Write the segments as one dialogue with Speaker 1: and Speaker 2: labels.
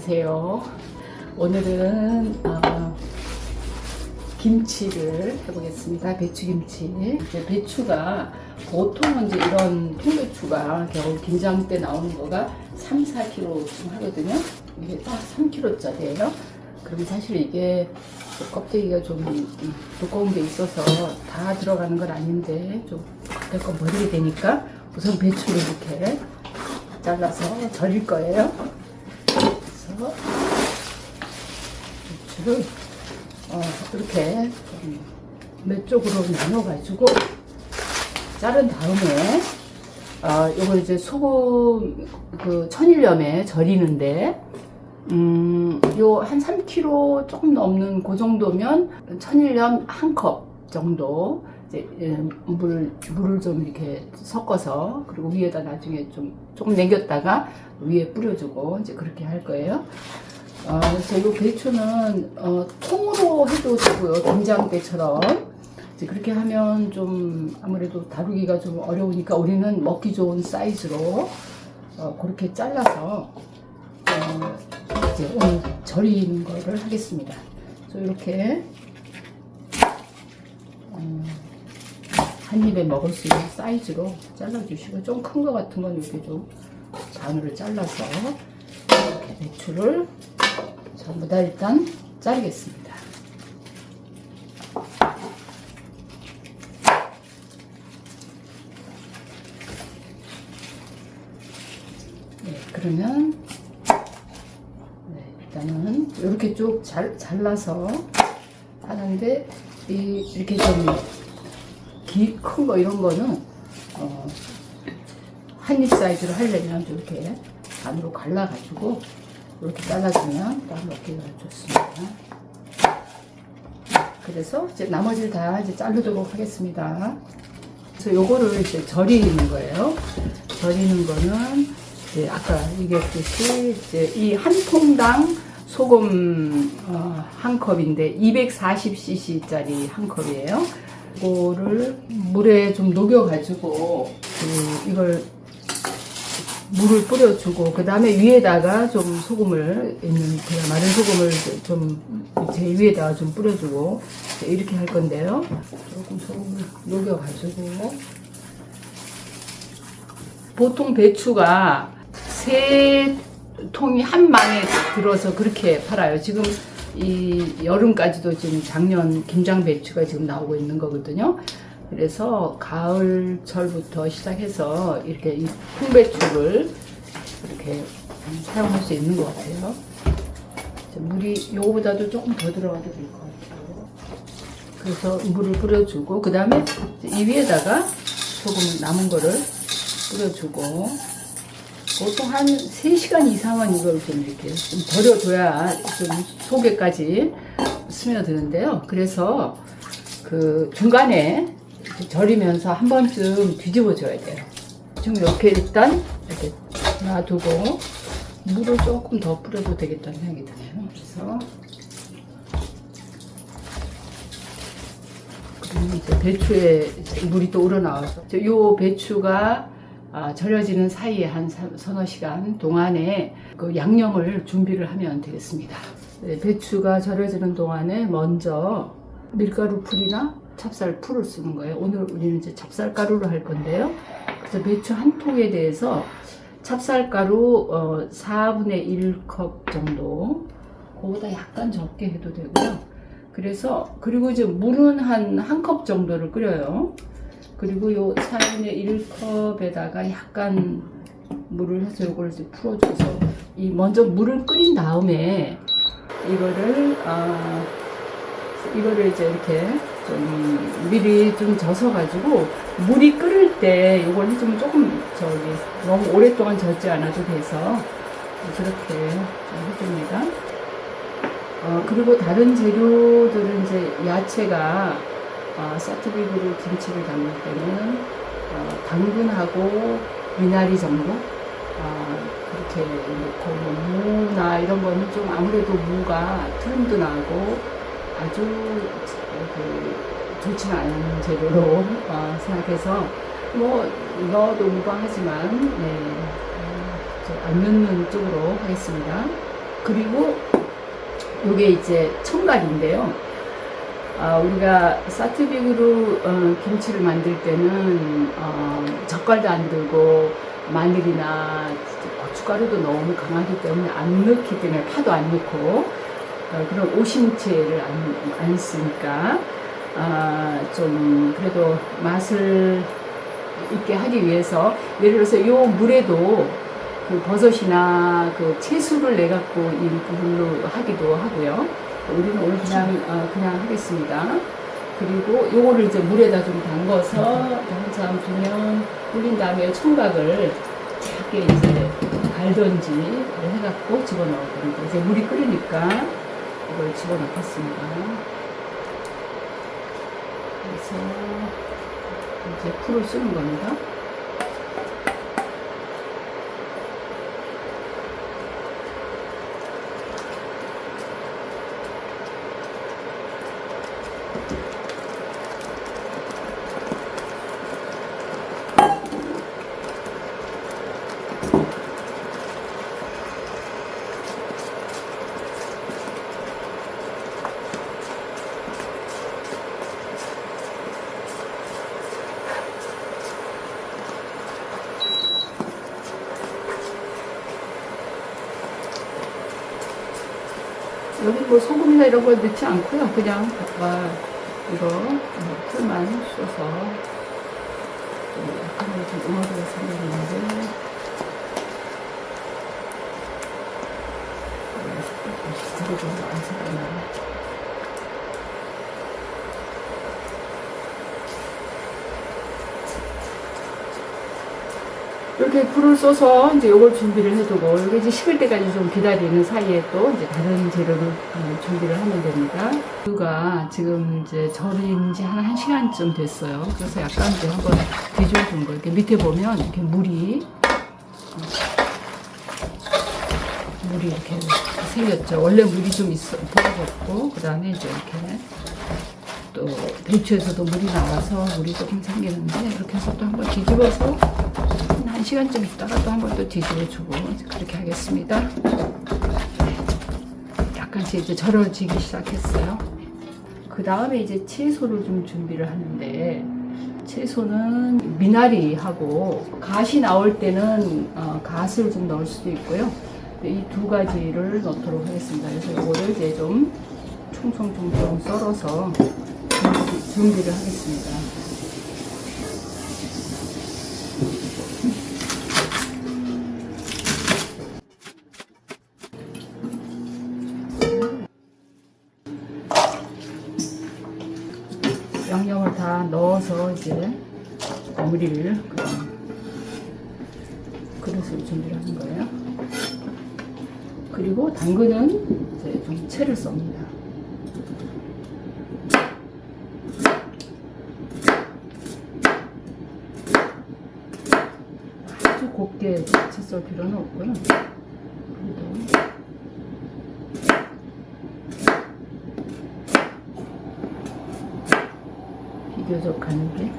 Speaker 1: 안녕하세요. 오늘은 김치를 해보겠습니다. 배추김치. 이제 배추가 보통은 이제 이런 통배추가 겨울 김장 때 나오는 거가 3-4kg쯤 하거든요. 이게 딱 3kg짜리예요. 그럼 사실 이게 껍데기가 좀 두꺼운 게 있어서 다 들어가는 건 아닌데 좀 겉에 거 버리게 되니까 우선 배추를 이렇게 잘라서 절일 거예요. 그래서 배추를 이렇게 몇 쪽으로 나눠 가지고 자른 다음에 요거 이제 소금 천일염에 절이는데 요 한 3kg 조금 넘는 그 정도면 천일염 한 컵 정도 이제 물을 좀 이렇게 섞어서 그리고 위에다 나중에 조금 남겼다가 위에 뿌려주고 이제 그렇게 할 거예요. 그래서 이 배추는 통으로 해도 되고요. 김장 때처럼 이제 그렇게 하면 좀 아무래도 다루기가 좀 어려우니까 우리는 먹기 좋은 사이즈로 그렇게 잘라서 이제 오늘 절이는 거를 하겠습니다. 그래서 이렇게 한 입에 먹을 수 있는 사이즈로 잘라주시고 좀 큰 거 같은 건 이렇게 좀 반으로 잘라서 이렇게 배추를 전부 다 일단 자르겠습니다. 네, 그러면 일단은 이렇게 쭉 잘라서 하는데 이렇게 좀 큰 거 이런 거는 한 입 사이즈로 하려면 이렇게 반으로 갈라가지고 이렇게 잘라주면 딱 먹기가 좋습니다. 그래서 이제 나머지를 다 이제 자르도록 하겠습니다. 그래서 요거를 이제 절이는 거예요. 절이는 거는 이제 아까 얘기했듯이 이제 이 한 통당 소금 한 컵인데 240cc짜리 한 컵이에요. 이거를 물에 좀 녹여가지고 이걸 물을 뿌려주고 그 다음에 위에다가 좀 소금을 그냥 마른 소금을 좀 제 위에다가 좀 뿌려주고 이렇게 할 건데요. 조금 소금을 녹여가지고 보통 배추가 3통이 한 망에 들어서 그렇게 팔아요. 지금 이 여름까지도 지금 작년 김장 배추가 지금 나오고 있는 거거든요. 그래서 가을철부터 시작해서 이렇게 이 통배추를 이렇게 사용할 수 있는 것 같아요. 물이 요거보다도 조금 더 들어가도 될 것 같아요. 그래서 물을 뿌려주고 그 다음에 이 위에다가 소금 남은 거를 뿌려주고 보통 한 3시간 이상은 이걸 좀 이렇게 좀 버려둬야 좀 속에까지 스며드는데요. 그래서 그 중간에 절이면서 한 번쯤 뒤집어 줘야 돼요. 지금 이렇게 일단 이렇게 놔두고 물을 조금 더 뿌려도 되겠다는 생각이 드네요. 그래서 그리고 이제 배추에 물이 또 우러나와서 이 배추가 절여지는 사이에 한 서너 시간 동안에 그 양념을 준비를 하면 되겠습니다. 네, 배추가 절여지는 동안에 먼저 밀가루 풀이나 찹쌀 풀을 쓰는 거예요. 오늘 우리는 이제 찹쌀가루로 할 건데요. 그래서 배추 한 통에 대해서 찹쌀가루 4분의 1컵 정도, 그거보다 약간 적게 해도 되고요. 그래서 그리고 이제 물은 한 컵 정도를 끓여요. 그리고 요 4분의 1컵에다가 약간 물을 해서 요걸 이제 풀어줘서 먼저 물을 끓인 다음에 이거를 이제 이렇게 좀 미리 좀 젖어가지고 물이 끓을 때 이걸 해주면 조금 너무 오랫동안 젖지 않아도 돼서 그렇게 해줍니다. 그리고 다른 재료들은 이제 야채가 사투리브로 김치를 담을 때는 당근하고 미나리 정도 그렇게 넣고 무나 이런 거는 좀 아무래도 무가 트름도 나고 아주 좋지는 않은 재료로 생각해서 뭐 넣어도 무방하지만 안 넣는 쪽으로 하겠습니다. 그리고 요게 이제 청각인데요. 우리가 사트빅으로 김치를 만들 때는 젓갈도 안 들고 마늘이나 고춧가루도 너무 강하기 때문에 안 넣기 때문에 파도 안 넣고 그런 오심채를 안 쓰니까 좀 그래도 맛을 있게 하기 위해서 예를 들어서 요 물에도 그 버섯이나 그 채수를 내 갖고 이 부분으로 하기도 하고요. 우리는 오늘 그냥 하겠습니다. 그리고 요거를 이제 물에다 좀 담궈서 한참 두면 불린 다음에 청각을 작게 이제 갈든지 해갖고 집어넣을 겁니다. 이제 물이 끓으니까 이걸 집어넣겠습니다. 그래서 이제 풀을 쓰는 겁니다. 여기 뭐 소금이나 이런 거 넣지 않고요. 그냥 이거 풀만 쏘서 약간 좀 우아하게 생겼는데 색깔이 좀안 색깔나요. 이렇게 풀을 쏘서 이제 요걸 준비를 해두고 이게 이제 식을 때까지 좀 기다리는 사이에 또 이제 다른 재료를 준비를 하면 됩니다. 두가 지금 이제 절인 지 한 1시간쯤 됐어요. 그래서 약간 이제 한번 뒤집어준 거. 이렇게 밑에 보면 이렇게 물이 이렇게 생겼죠. 원래 물이 좀 떨어졌고 그 다음에 이제 이렇게 또 배추에서도 물이 나와서 물이 조금 생기는데 이렇게 해서 또 한번 뒤집어서 1시간쯤 있다가 또 한 번 또 뒤집어주고 그렇게 하겠습니다. 약간씩 이제 절여지기 시작했어요. 그 다음에 이제 채소를 좀 준비를 하는데 채소는 미나리하고 갓이 나올 때는 갓을 좀 넣을 수도 있고요. 이 두 가지를 넣도록 하겠습니다. 그래서 이거를 이제 좀 총총총총 썰어서 준비를 하겠습니다. 양념을 다 넣어서 이제 버무릴 그릇을 준비를 하는 거예요. 그리고 당근은 이제 좀 채를 썹니다. 아주 곱게 채 썰 필요는 없고요. 비교적 가늘게.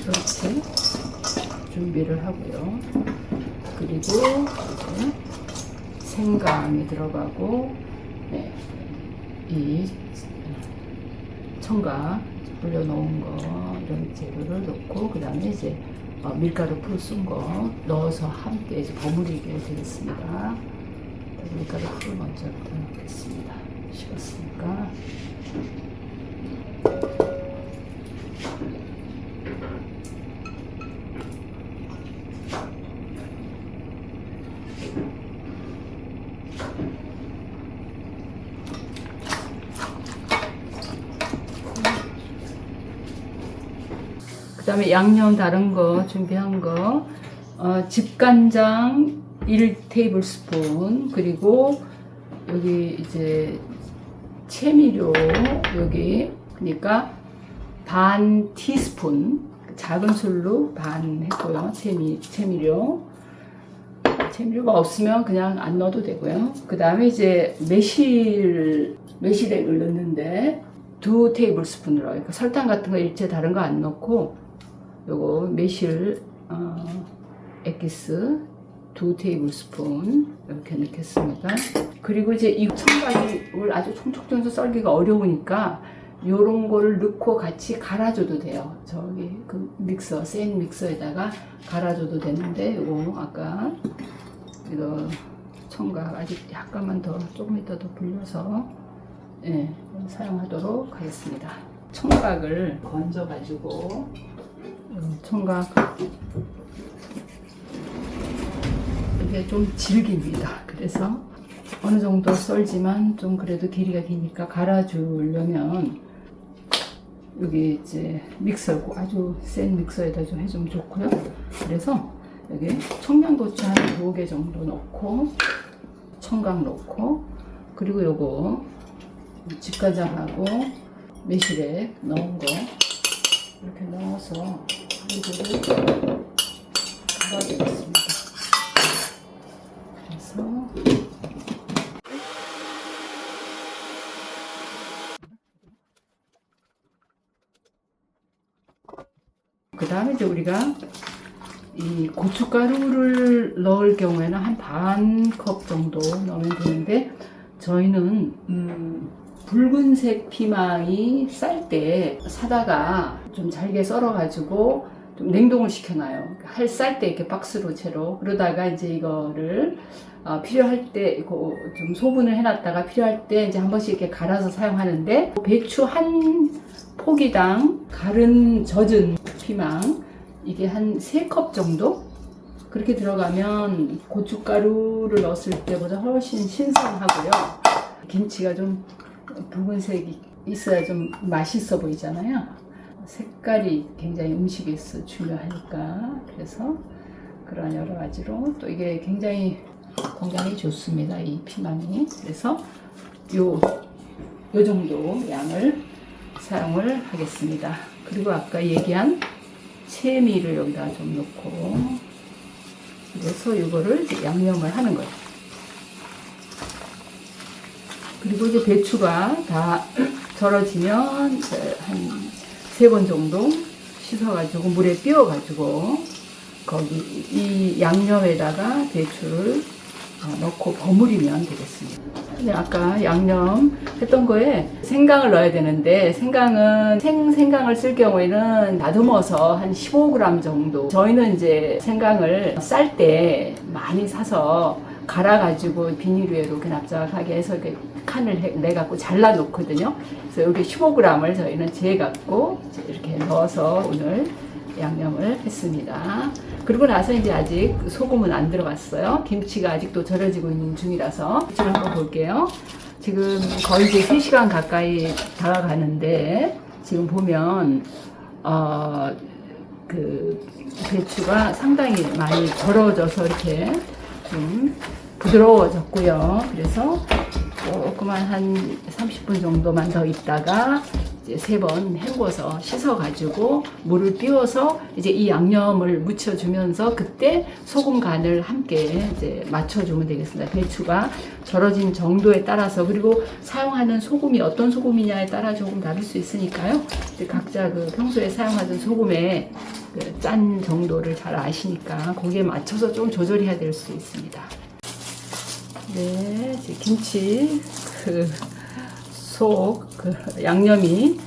Speaker 1: 이렇게 준비를 하고요. 그리고 이제 생강이 들어가고 이 청각 불려놓은 거 이런 재료를 넣고 그 다음에 이제 밀가루 풀 쓴 거 넣어서 함께 이제 버무리게 되겠습니다. 밀가루 풀을 먼저 넣겠습니다. 식었으니까. 그 다음에 양념 다른 거 준비한 거 집간장 1테이블스푼 그리고 여기 이제 채미료 여기 그러니까 반 티스푼 작은 술로 반 했고요. 채미료가 없으면 그냥 안 넣어도 되고요. 그 다음에 이제 매실액을 넣는데 2 테이블스푼으로, 그러니까 설탕 같은 거 일체 다른 거 안 넣고 요거 매실 액기스 2 테이블스푼 이렇게 넣겠습니다. 그리고 이제 이 청각을 아주 총총총총 썰기가 어려우니까 요런 거를 넣고 같이 갈아줘도 돼요. 저기 그 믹서, 센 믹서에다가 갈아줘도 되는데 요거 아까 이거 청각 아직 약간만 더 조금 이따 더 불려서 사용하도록 하겠습니다. 청각을 건져 가지고 청각 이게 좀 질깁니다. 그래서 어느 정도 썰지만 좀 그래도 길이가 기니까 갈아주려면 여기 이제 믹서고 아주 센 믹서에다 좀 해주면 좋고요. 그래서 여기 청양고추 한 2개 정도 넣고 청각 넣고 그리고 요거 집가장하고 매실액 넣은 거 이렇게 넣어서 이거를 갈아주겠습니다. 그래서 그 다음에 이제 우리가 이 고춧가루를 넣을 경우에는 한 반 컵 정도 넣으면 되는데 저희는 붉은색 피망이 쌀 때 사다가 좀 잘게 썰어 가지고 좀 냉동을 시켜놔요. 쌀 때 이렇게 박스로 채로. 그러다가 이제 이거를 필요할 때 이거 좀 소분을 해놨다가 필요할 때 이제 한 번씩 이렇게 갈아서 사용하는데 배추 한 포기당 젖은 피망 이게 한 3컵 정도 그렇게 들어가면 고춧가루를 넣었을 때보다 훨씬 신선하고요. 김치가 좀 붉은색이 있어야 좀 맛있어 보이잖아요. 색깔이 굉장히 음식에서 중요하니까. 그래서 그런 여러 가지로 또 이게 굉장히 건강에 좋습니다. 이 피망이. 그래서 요 정도 양을 사용을 하겠습니다. 그리고 아까 얘기한 채미를 여기다 좀 넣고 그래서 이거를 이제 양념을 하는 거예요. 그리고 이제 배추가 다 절어지면 한 3번 정도 씻어가지고 물에 띄워가지고 거기 이 양념에다가 배추를 넣고 버무리면 되겠습니다. 근데 아까 양념 했던 거에 생강을 넣어야 되는데 생강은 생강을 쓸 경우에는 다듬어서 한 15g 정도. 저희는 이제 생강을 쌀 때 많이 사서 갈아가지고 비닐위에로 이렇게 납작하게 해서 이렇게 칸을 내갖고 잘라 놓거든요. 그래서 여기 15g을 저희는 재갖고 이렇게 넣어서 오늘 양념을 했습니다. 그리고 나서 이제 아직 소금은 안 들어갔어요. 김치가 아직도 절여지고 있는 중이라서 지금 한번 볼게요. 지금 거의 이제 3시간 가까이 다가가는데 지금 보면 그 배추가 상당히 많이 절어져서 이렇게 좀 부드러워졌고요. 그래서 조금만 한 30분 정도만 더 있다가 이제 3번 헹궈서 씻어가지고 물을 띄워서 이제 이 양념을 묻혀주면서 그때 소금 간을 함께 이제 맞춰주면 되겠습니다. 배추가 절어진 정도에 따라서 그리고 사용하는 소금이 어떤 소금이냐에 따라 조금 다를 수 있으니까요. 각자 그 평소에 사용하던 소금의 그 짠 정도를 잘 아시니까 거기에 맞춰서 좀 조절해야 될 수 있습니다. 네, 이제 김치 양념이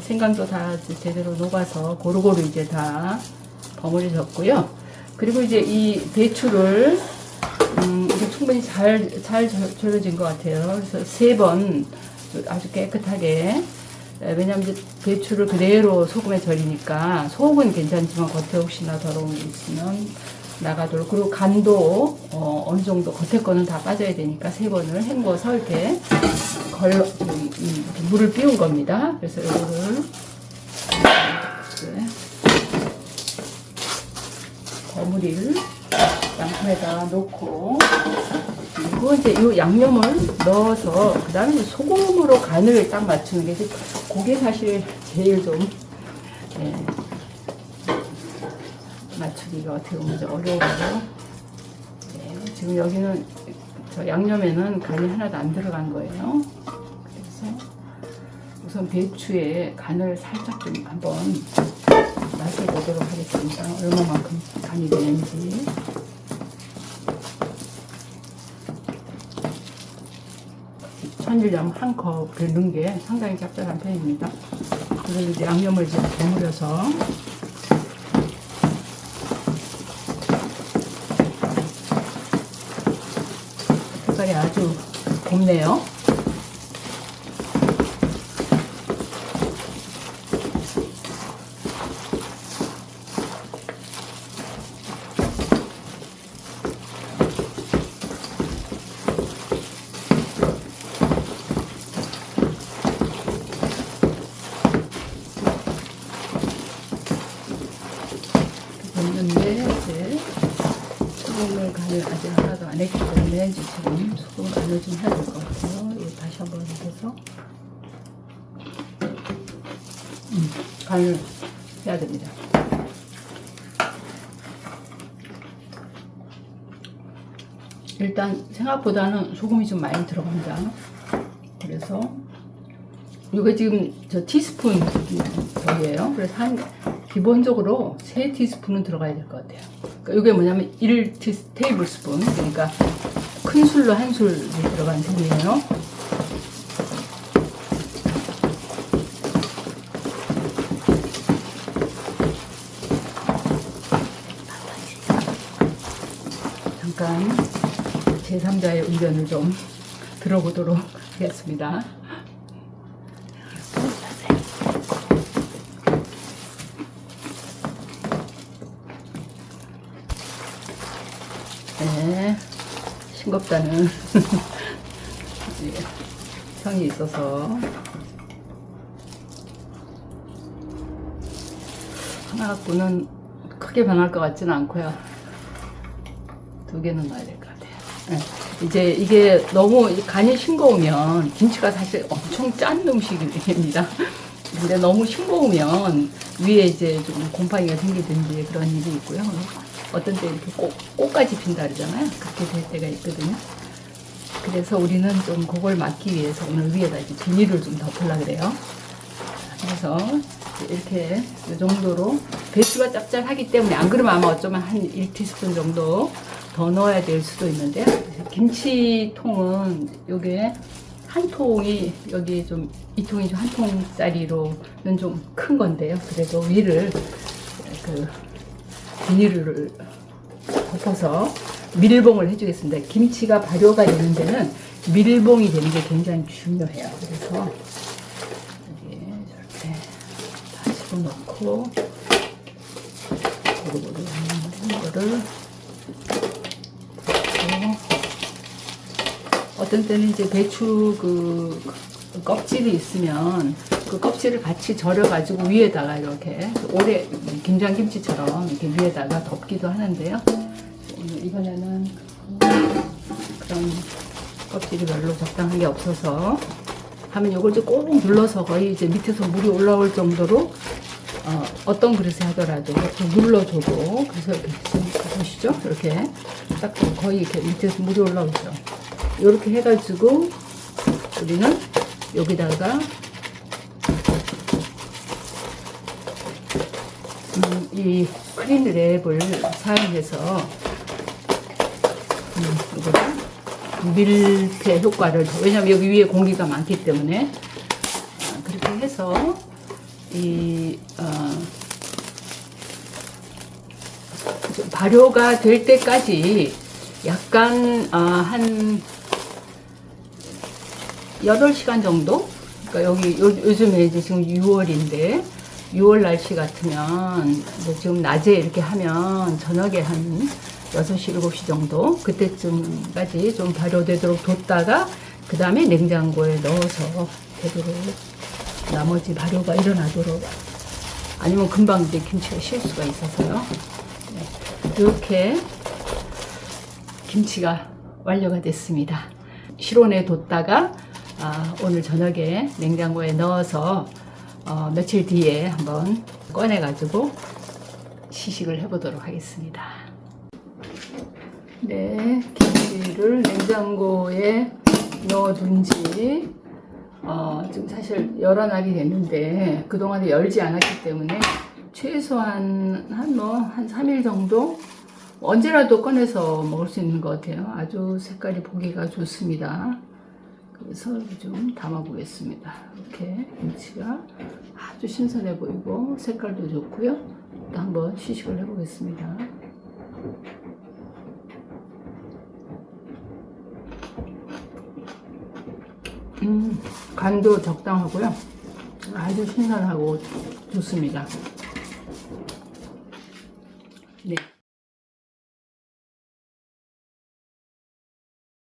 Speaker 1: 생강도 다 제대로 녹아서 고루고루 이제 다 버무려졌고요. 그리고 이제 이 배추를 이제 충분히 잘 절여진 것 같아요. 그래서 3번 아주 깨끗하게 왜냐하면 이제 배추를 그대로 소금에 절이니까 속은 괜찮지만 겉에 혹시나 더러운 게 있으면 나가도록 그리고 간도 어느 정도 겉에 거는 다 빠져야 되니까 3번을 헹궈서 이렇게 물을 띄운 겁니다. 그래서 이거를 버무릴 양념에다 놓고 그리고 그리고 이제 이 양념을 넣어서 그 다음에 소금으로 간을 딱 맞추는 게 그게 사실 제일 좀 맞추기가 어떻게 보면 좀 어려워요. 지금 여기는 저 양념에는 간이 하나도 안 들어간 거예요. 그래서 우선 배추에 간을 살짝 좀 한번 맛을 보도록 하겠습니다. 얼마만큼 간이 되는지. 천일염 한 컵을 넣은 게 상당히 짭짤한 편입니다. 그래서 이제 양념을 이제 버무려서 색깔이 아주 곱네요. 넣는데 이제 소금을 간을 아직 하나도 안 했기 때문에 이제 지금 소금 간을 좀 해야 될 것 같아요. 이거 다시 한번 해서 간을 해야 됩니다. 일단 생각보다는 소금이 좀 많이 들어갑니다. 그래서 이거 지금 저 티스푼 저기예요. 그래서 한 기본적으로 3티스푼은 들어가야 될 것 같아요. 그러니까 이게 뭐냐면 1테이블스푼, 그러니까 큰 술로 한 술이 들어간 셈이에요. 잠깐 제3자의 의견을 좀 들어보도록 하겠습니다. 네, 싱겁다는 평이 있어서 하나 갖고는 크게 변할 것 같지는 않고요. 2개는 넣어야 될 것 같아요. 네. 이제 이게 너무 간이 싱거우면 김치가 사실 엄청 짠 음식입니다. 근데 너무 싱거우면 위에 이제 좀 곰팡이가 생기든지 그런 일이 있고요. 어떤 때 이렇게 꽃까지 핀다 그러잖아요. 그렇게 될 때가 있거든요. 그래서 우리는 좀 그걸 막기 위해서 오늘 위에다 이제 비닐을 좀 덮으려고 그래요. 그래서 이렇게 이 정도로 배추가 짭짤하기 때문에, 안 그러면 아마 어쩌면 한 1티스푼 정도 더 넣어야 될 수도 있는데요. 김치통은 요게 한 통이 여기 좀 2통이 좀 한 통짜리로는 좀 큰 건데요. 그래도 위를 그 비닐을 덮어서 밀봉을 해주겠습니다. 김치가 발효가 되는 데는 밀봉이 되는 게 굉장히 중요해요. 그래서 여기 이렇게 다 집어넣고 고루고루 하는 거를 어떤 때는 이제 배추 그 껍질이 있으면 그 껍질을 같이 절여가지고 위에다가 이렇게 오래 김장김치처럼 이렇게 위에다가 덮기도 하는데요. 오늘 이번에는 그런 껍질이 별로 적당한 게 없어서 하면 이걸 이제 꼭 눌러서 거의 이제 밑에서 물이 올라올 정도로 어떤 그릇에 하더라도 이렇게 눌러줘도, 그래서 이렇게 보시죠? 이렇게 딱 거의 이렇게 밑에서 물이 올라오죠. 이렇게 해가지고 우리는 여기다가 이 크림 랩을 사용해서 이거를 밀폐 효과를, 왜냐면 여기 위에 공기가 많기 때문에 그렇게 해서 이 발효가 될 때까지 약간 한 8시간 정도? 그러니까 여기 요즘에 이제 지금 6월인데 6월 날씨 같으면 지금 낮에 이렇게 하면 저녁에 한 6시, 7시 정도 그때쯤까지 좀 발효되도록 뒀다가 그 다음에 냉장고에 넣어서 되도록 나머지 발효가 일어나도록, 아니면 금방 이제 김치가 실 수가 있어서요. 네. 이렇게 김치가 완료가 됐습니다. 실온에 뒀다가 오늘 저녁에 냉장고에 넣어서 며칠 뒤에 한번 꺼내 가지고 시식을 해보도록 하겠습니다. 네, 김치를 냉장고에 넣어둔 지 지금 사실 여러 날이 됐는데 그동안에 열지 않았기 때문에 최소한 한 3일 정도 언제라도 꺼내서 먹을 수 있는 것 같아요. 아주 색깔이 보기가 좋습니다. 그래서 좀 담아 보겠습니다. 이렇게 김치가 아주 신선해 보이고 색깔도 좋고요. 또 한번 시식을 해 보겠습니다. 간도 적당하고요. 아주 신선하고 좋습니다.